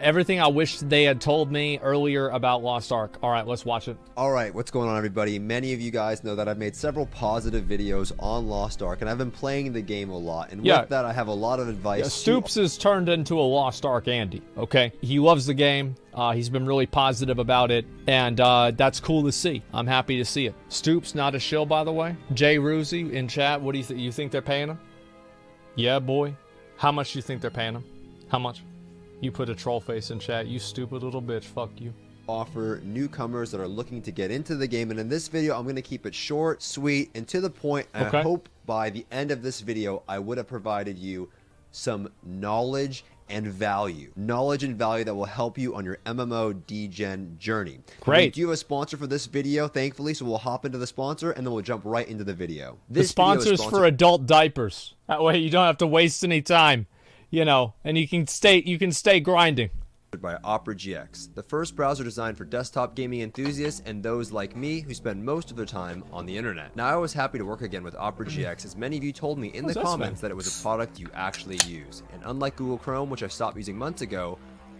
Everything I wish they had told me earlier about Lost Ark. All right, let's watch it. All right, what's going on, everybody? Many of you guys know that I've made several positive videos on Lost Ark, and I've been playing the game a lot. And with that, I have a lot of advice. Stoopzz has turned into a Lost Ark Andy, okay? He loves the game. He's been really positive about it, and that's cool to see. I'm happy to see it. Stoopzz, not a shill, by the way. Jay Ruzi in chat, what do you think? You think they're paying him? Yeah, boy. How much do you think they're paying him? How much? You put a troll face in chat, you stupid little bitch, fuck you. Offer newcomers that are looking to get into the game, and in this video I'm going to keep it short, sweet, and to the point. And I hope by the end of this video I would have provided you some knowledge and value. Knowledge and value that will help you on your MMO degen journey. Great. We do have a sponsor for this video, thankfully, so we'll hop into the sponsor and then we'll jump right into the video. The sponsor's for adult diapers. That way you don't have to waste any time. You know, and you can stay grinding. By OperaGX, the first browser designed for desktop gaming enthusiasts and those like me who spend most of their time on the internet. Now, I was happy to work again with OperaGX, as many of you told me in the comments that it was a product you actually use. And unlike Google Chrome, which I stopped using months ago,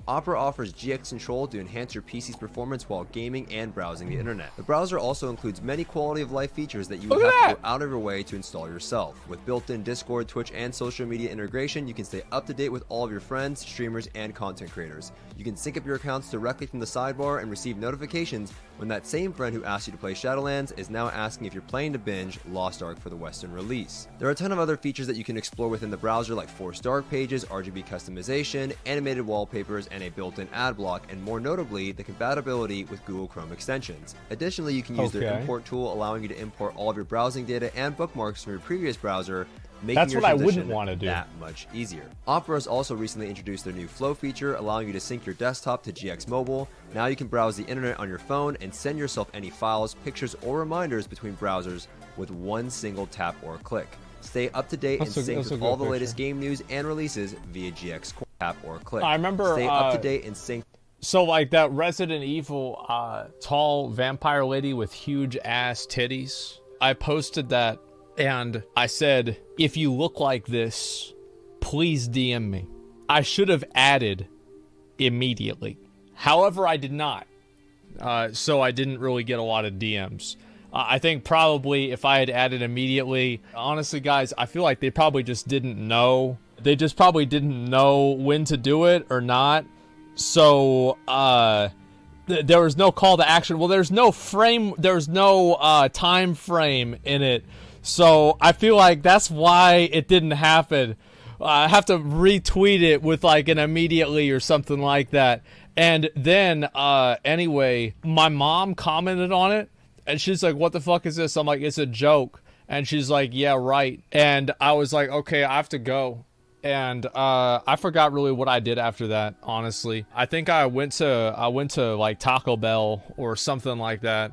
Opera offers GX control to enhance your PC's performance while gaming and browsing the internet. The browser also includes many quality of life features that you would have to go out of your way to install yourself. With built-in Discord, Twitch, and social media integration, you can stay up to date with all of your friends, streamers, and content creators. You can sync up your accounts directly from the sidebar and receive notifications when that same friend who asked you to play Shadowlands is now asking if you're planning to binge Lost Ark for the Western release. There are a ton of other features that you can explore within the browser, like forced dark pages, RGB customization, animated wallpapers, and a built-in ad block, and more notably, the compatibility with Google Chrome extensions. Additionally, you can use their import tool, allowing you to import all of your browsing data and bookmarks from your previous browser, making your transition that much easier. Opera has also recently introduced their new Flow feature, allowing you to sync your desktop to GX Mobile. Now you can browse the internet on your phone and send yourself any files, pictures, or reminders between browsers with one single tap or click. Stay up to date and sync with all the latest game news and releases via GX tap or click. I remember stay up to date and sync. So like that Resident Evil tall vampire lady with huge ass titties. I posted that and I said, if you look like this, please DM me. I should have added immediately. However, I did not. So I didn't really get a lot of DMs. I think probably if I had added immediately, honestly, guys, I feel like they probably just didn't know. They just probably didn't know when to do it or not. So, there was no call to action. Well, there's no time frame in it. So I feel like that's why it didn't happen. I have to retweet it with like an immediately or something like that. And then, anyway, my mom commented on it. And she's like, what the fuck is this? I'm like, it's a joke. And she's like, yeah, right. And I was like, okay, I have to go. And I forgot really what I did after that, honestly. I think I went to like Taco Bell or something like that.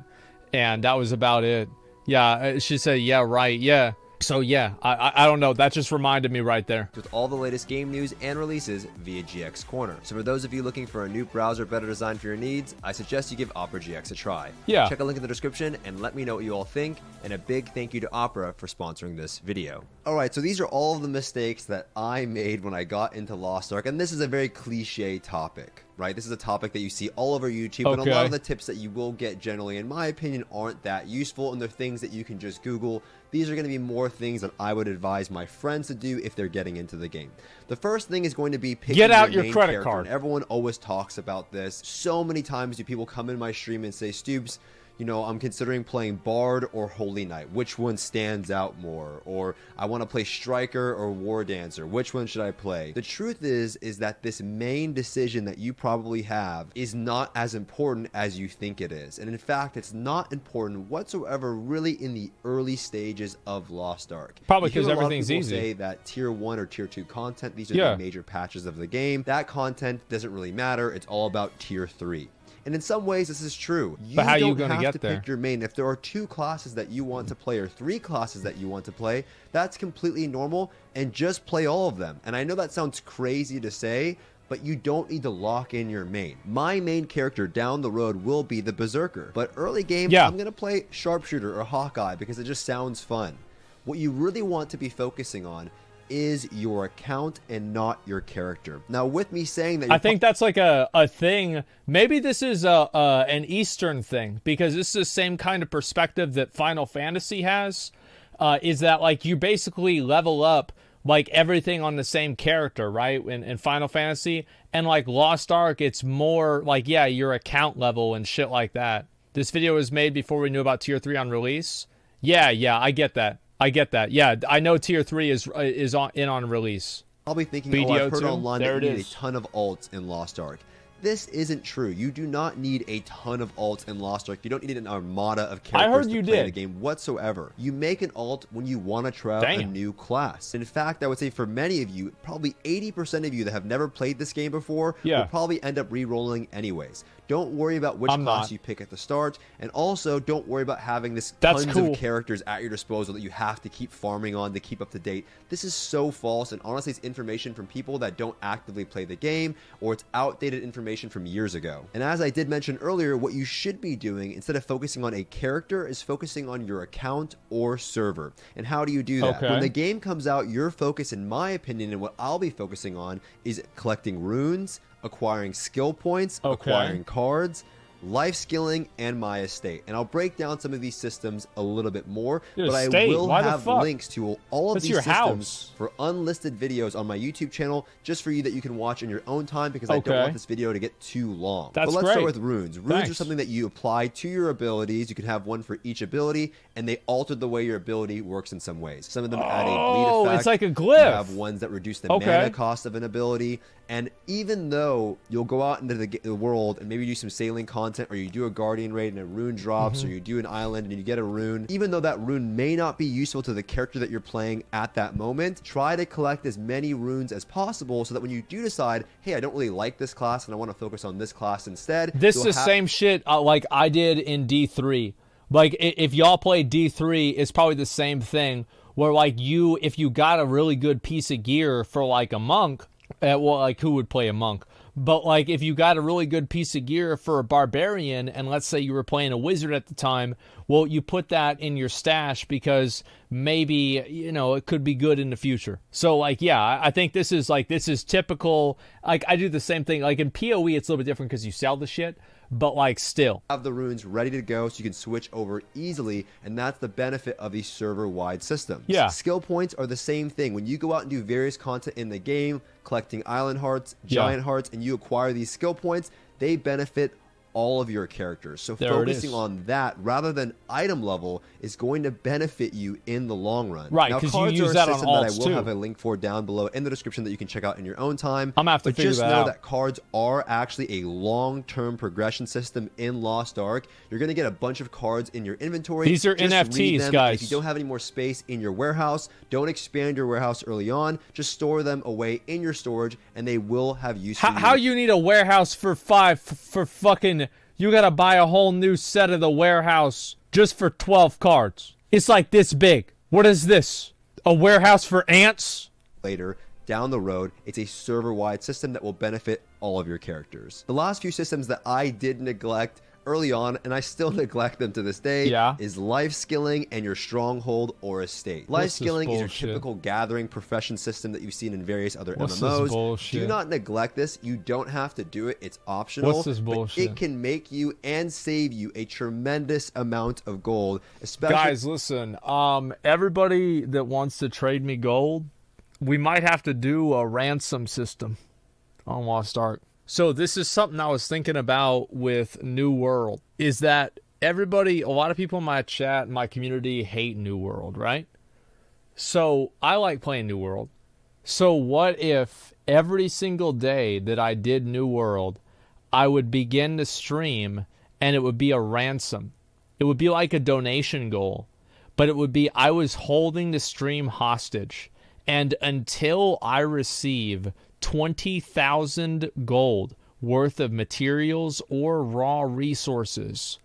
And that was about it. Yeah, she said, yeah, right, yeah. So yeah, I don't know. That just reminded me right there. With all the latest game news and releases via GX Corner. So for those of you looking for a new browser better designed for your needs, I suggest you give OperaGX a try. Yeah. Check a link in the description and let me know what you all think. And a big thank you to Opera for sponsoring this video. Alright, so these are all of the mistakes that I made when I got into Lost Ark. And this is a very cliche topic, right? This is a topic that you see all over YouTube. And a lot of the tips that you will get generally, in my opinion, aren't that useful. And they're things that you can just Google. These are going to be more things that I would advise my friends to do if they're getting into the game. The first thing is going to be picking your main credit card. And everyone always talks about this. So many times do people come in my stream and say, Stoopzz, you know, I'm considering playing Bard or Holy Knight. Which one stands out more? Or I want to play Striker or War Dancer. Which one should I play? The truth is that this main decision that you probably have is not as important as you think it is. And in fact, it's not important whatsoever really in the early stages of Lost Ark. Probably because everything's easy. Say that tier 1 or tier 2 content, these are the major patches of the game. That content doesn't really matter. It's all about tier 3. And in some ways, this is true. But how are you going to get there? Pick your main. If there are 2 classes that you want to play or 3 classes that you want to play, that's completely normal, and just play all of them. And I know that sounds crazy to say, but you don't need to lock in your main. My main character down the road will be the Berserker. But early game, I'm going to play Sharpshooter or Hawkeye because it just sounds fun. What you really want to be focusing on is your account and not your character. Now, with me saying that, I think that's like a thing. Maybe this is an Eastern thing, because this is the same kind of perspective that Final Fantasy has. Is that like you basically level up like everything on the same character, right? In Final Fantasy, and like Lost Ark, it's more like, yeah, your account level and shit like that. This video was made before we knew about Tier 3 on release. Yeah, I get that. Yeah, I know Tier 3 is on release. I'll be thinking, BDO I've heard 2? online There that you it need is. a ton of alts in Lost Ark. This isn't true. You do not need a ton of alts in Lost Ark. You don't need an armada of characters to play the game whatsoever. You make an alt when you want to try out a new class. In fact, I would say for many of you, probably 80% of you that have never played this game before, will probably end up re-rolling anyways. Don't worry about which class you pick at the start, and also don't worry about having this tons of characters at your disposal that you have to keep farming on to keep up to date. This is so false, and honestly, it's information from people that don't actively play the game, or it's outdated information from years ago. And as I did mention earlier, what you should be doing instead of focusing on a character is focusing on your account or server. And how do you do that? When the game comes out, your focus, in my opinion, and what I'll be focusing on, is collecting runes, acquiring skill points, acquiring cards, life skilling, and my estate. And I'll break down some of these systems a little bit more, but I will have links to all of these systems for unlisted videos on my YouTube channel, just for you that you can watch in your own time, because I don't want this video to get too long. But let's start with runes. Runes are something that you apply to your abilities. You can have one for each ability, and they alter the way your ability works in some ways. Some of them add a bleed effect. It's like a glyph. You have ones that reduce the mana cost of an ability. And even though you'll go out into the world and maybe do some sailing content, or you do a guardian raid and a rune drops, or you do an island and you get a rune, even though that rune may not be useful to the character that you're playing at that moment, try to collect as many runes as possible, so that when you do decide, hey, I don't really like this class and I want to focus on this class instead. This is the same shit like I did in D3. Like, if y'all play D3, it's probably the same thing, where like if you got a really good piece of gear for like a monk, well, like, who would play a monk? But, like, if you got a really good piece of gear for a barbarian, and let's say you were playing a wizard at the time, well, you put that in your stash because maybe, you know, it could be good in the future. So, like, yeah, I think this is typical. Like, I do the same thing. Like, in PoE, it's a little bit different because you sell the shit. But, like, still. Have the runes ready to go so you can switch over easily, and that's the benefit of these server-wide systems. Yeah. Skill points are the same thing. When you go out and do various content in the game, collecting island hearts, giant hearts, and you acquire these skill points, they benefit all of your characters. So focusing on that rather than item level is going to benefit you in the long run. Right, because you use that on alts that I will have a link for down below in the description that you can check out in your own time. I'm gonna have to figure that out. But just know that cards are actually a long-term progression system in Lost Ark. You're going to get a bunch of cards in your inventory. These are just NFTs, guys. If you don't have any more space in your warehouse, don't expand your warehouse early on. Just store them away in your storage, and they will have use for you. How you need a warehouse for fucking... You gotta buy a whole new set of the warehouse just for 12 cards. It's like this big. What is this? A warehouse for ants? Later, down the road, it's a server-wide system that will benefit all of your characters. The last few systems that I did neglect early on, and I still neglect them to this day, is life skilling and your stronghold or estate. Life skilling is your typical gathering profession system that you've seen in various other MMOs. Do not neglect this. You don't have to do it. It's optional. But it can make you and save you a tremendous amount of gold. Especially, guys, listen. Everybody that wants to trade me gold, we might have to do a ransom system on Lost Ark. So this is something I was thinking about with New World, is that a lot of people in my chat, in my community, hate New World, right? So I like playing New World. So what if every single day that I did New World, I would begin to stream and it would be a ransom? It would be like a donation goal, but it would be I was holding the stream hostage, and until I receive 20,000 gold worth of materials or raw resources,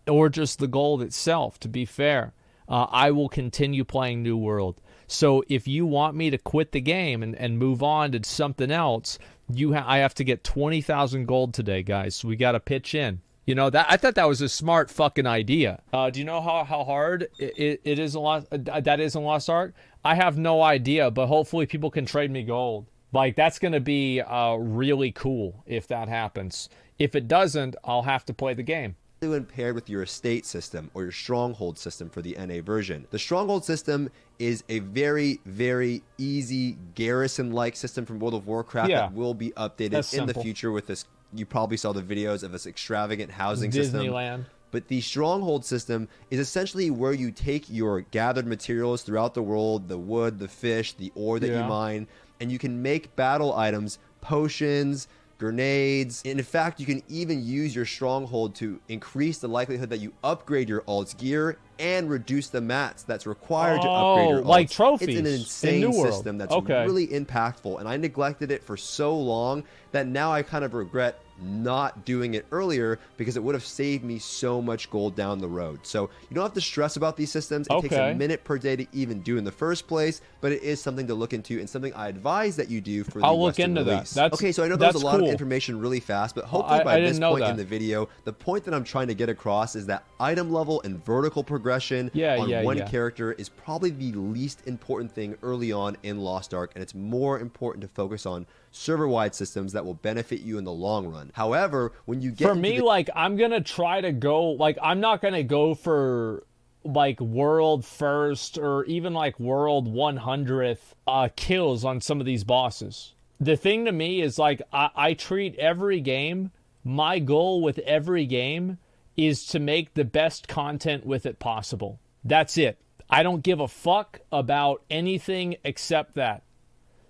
or just the gold itself, to be fair, I will continue playing New World. So if you want me to quit the game and move on to something else, I have to get 20,000 gold today, guys. So we got to pitch in. You know, that I thought that was a smart fucking idea. Do you know how hard it is that is in Lost Ark? I have no idea, but hopefully people can trade me gold. Like, that's going to be really cool if that happens. If it doesn't, I'll have to play the game. When paired with your estate system or your stronghold system for the NA version. The stronghold system is a very, very easy garrison-like system from World of Warcraft that will be updated in the future with this. You probably saw the videos of this extravagant housing Disneyland. system. But the stronghold system is essentially where you take your gathered materials throughout the world, the wood, the fish, the ore that you mine, and you can make battle items, potions, grenades. And in fact, you can even use your stronghold to increase the likelihood that you upgrade your alt's gear and reduce the mats that's required to upgrade your alts. Like trophies. It's an insane system that's really impactful, and I neglected it for so long that now I kind of regret not doing it earlier because it would have saved me so much gold down the road. So you don't have to stress about these systems. It takes a minute per day to even do in the first place, but it is something to look into and something I advise that you do for the Western release. Okay, so I know that was a lot of information really fast, but hopefully by this point in the video, the point that I'm trying to get across is that item level and vertical progression on one character is probably the least important thing early on in Lost Ark, and it's more important to focus on server-wide systems that will benefit you in the long run. However, when you get for me, like, I'm gonna try to go, like, I'm not gonna go for like world first or even like world 100th kills on some of these bosses. The thing to me is, like, I treat every game, my goal with every game is to make the best content with it possible. That's it. I don't give a fuck about anything except that.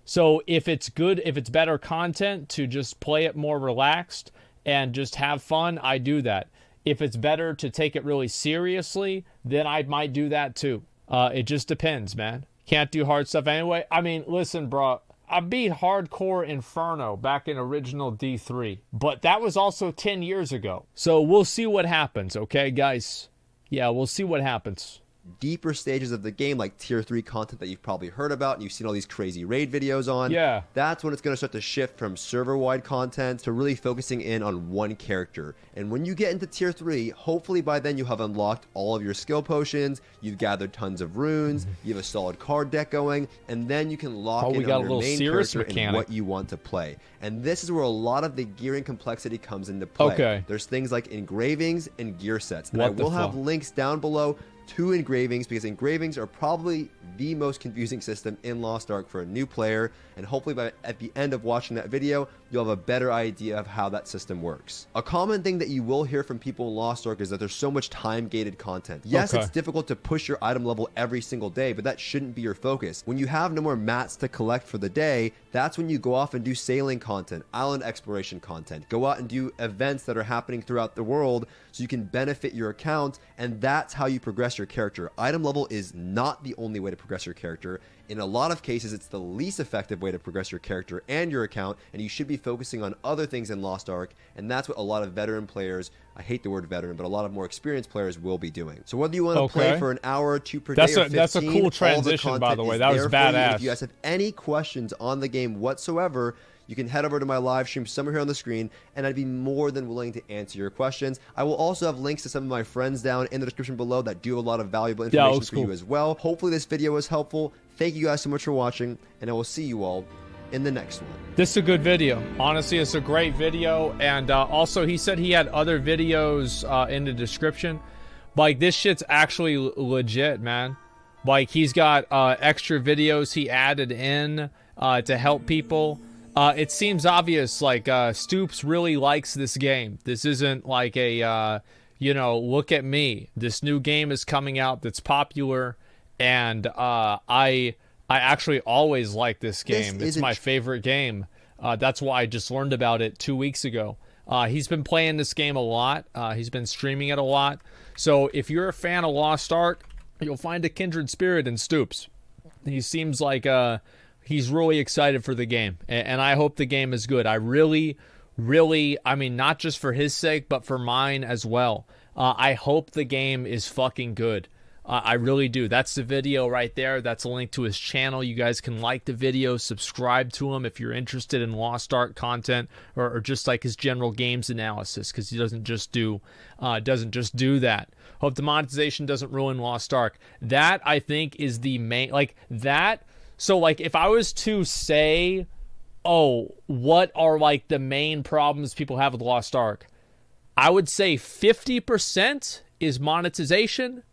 So if it's good, if it's better content to just play it more relaxed and just have fun, I do that. If it's better to take it really seriously, then I might do that too. It just depends, man. Can't do hard stuff anyway. I mean, listen, bro. I beat Hardcore Inferno back in original D3, but that was also 10 years ago. So we'll see what happens, okay, guys? Yeah, we'll see what happens. Deeper stages of the game, like tier 3 content that you've probably heard about and you've seen all these crazy raid videos on, that's when it's going to start to shift from server-wide content to really focusing in on one character. And when you get into tier 3, hopefully by then you have unlocked all of your skill potions, you've gathered tons of runes, you have a solid card deck going, and then you can lock in on your main character and what you want to play. And this is where a lot of the gearing complexity comes into play. There's things like engravings and gear sets, and I will have links down below to engravings, because engravings are probably the most confusing system in Lost Ark for a new player, and hopefully at the end of watching that video you'll have a better idea of how that system works. A common thing that you will hear from people in Lost Ark is that there's so much time-gated content. Yes, it's difficult to push your item level every single day, but that shouldn't be your focus. When you have no more mats to collect for the day, that's when you go off and do sailing content, island exploration content, go out and do events that are happening throughout the world so you can benefit your account, and that's how you progress your character. Item level is not the only way to progress your character. In a lot of cases, it's the least effective way to progress your character and your account, and you should be focusing on other things in Lost Ark, and that's what a lot of veteran players, I hate the word veteran, but a lot of more experienced players will be doing. So whether you want to play for an hour or two per day or 15, that's a cool transition, by the way. That was badass. If you guys have any questions on the game whatsoever, you can head over to my live stream somewhere here on the screen, and I'd be more than willing to answer your questions. I will also have links to some of my friends down in the description below that do a lot of valuable information for you as well. Hopefully this video was helpful. Thank you guys so much for watching, and I will see you all in the next one. This is a good video. Honestly, it's a great video, and also he said he had other videos in the description. Like, this shit's actually legit, man. Like, he's got extra videos he added in to help people. It seems obvious, like, Stoopzz really likes this game. This isn't like a, you know, look at me. This new game is coming out that's popular, and I actually always like this game. It's my favorite game. That's why I just learned about it 2 weeks ago. He's been playing this game a lot. He's been streaming it a lot. So if you're a fan of Lost Ark, you'll find a kindred spirit in Stoopzz. He seems like he's really excited for the game, and I hope the game is good. I really, I mean, not just for his sake, but for mine as well. I hope the game is fucking good. I really do. That's the video right there. That's a link to his channel. You guys can like the video, subscribe to him if you're interested in Lost Ark content, or just like his general games analysis, because he doesn't just do that. Hope the monetization doesn't ruin Lost Ark. That, I think, is the main, like, that. So, like, if I was to say, oh, what are, like, the main problems people have with Lost Ark, I would say 50% is monetization,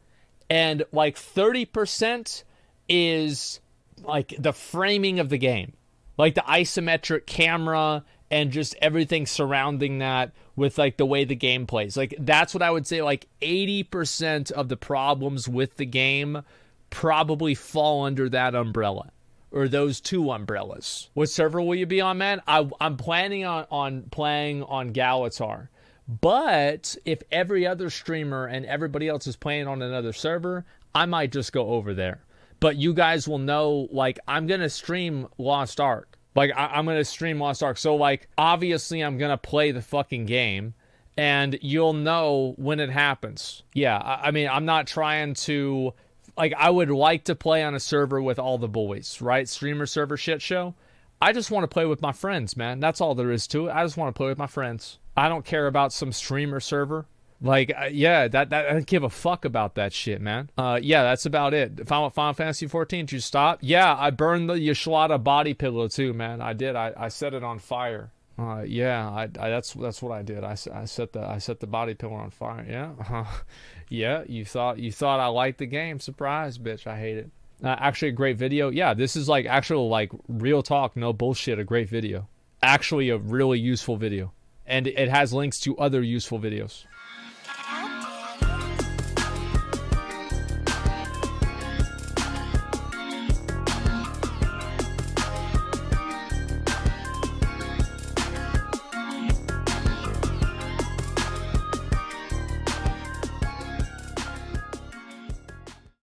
and like 30% is like the framing of the game, like the isometric camera and just everything surrounding that with like the way the game plays. Like, that's what I would say. Like 80% of the problems with the game probably fall under that umbrella, or those two umbrellas. What server will you be on, man? I'm planning on playing on Galatar. But if every other streamer and everybody else is playing on another server, I might just go over there. But you guys will know, like, I'm going to stream Lost Ark. Like, I'm going to stream Lost Ark. So, like, obviously I'm going to play the fucking game, and you'll know when it happens. Yeah, I mean, I'm not trying to... Like, I would like to play on a server with all the boys, right? Streamer server shit show. I just want to play with my friends, man. That's all there is to it. I just want to play with my friends. I don't care about some streamer server. Like, yeah, that I don't give a fuck about that shit, man. Yeah, that's about it. Final Fantasy 14, did you stop? Yeah, I burned the Yashlada body pillow too, man. I did. I set it on fire. Yeah, that's what I did. I set the body pillow on fire. Yeah, yeah. You thought I liked the game? Surprise, bitch. I hate it. Actually, a great video. Yeah, this is like actual, like, real talk, no bullshit. A great video. Actually, a really useful video. And it has links to other useful videos.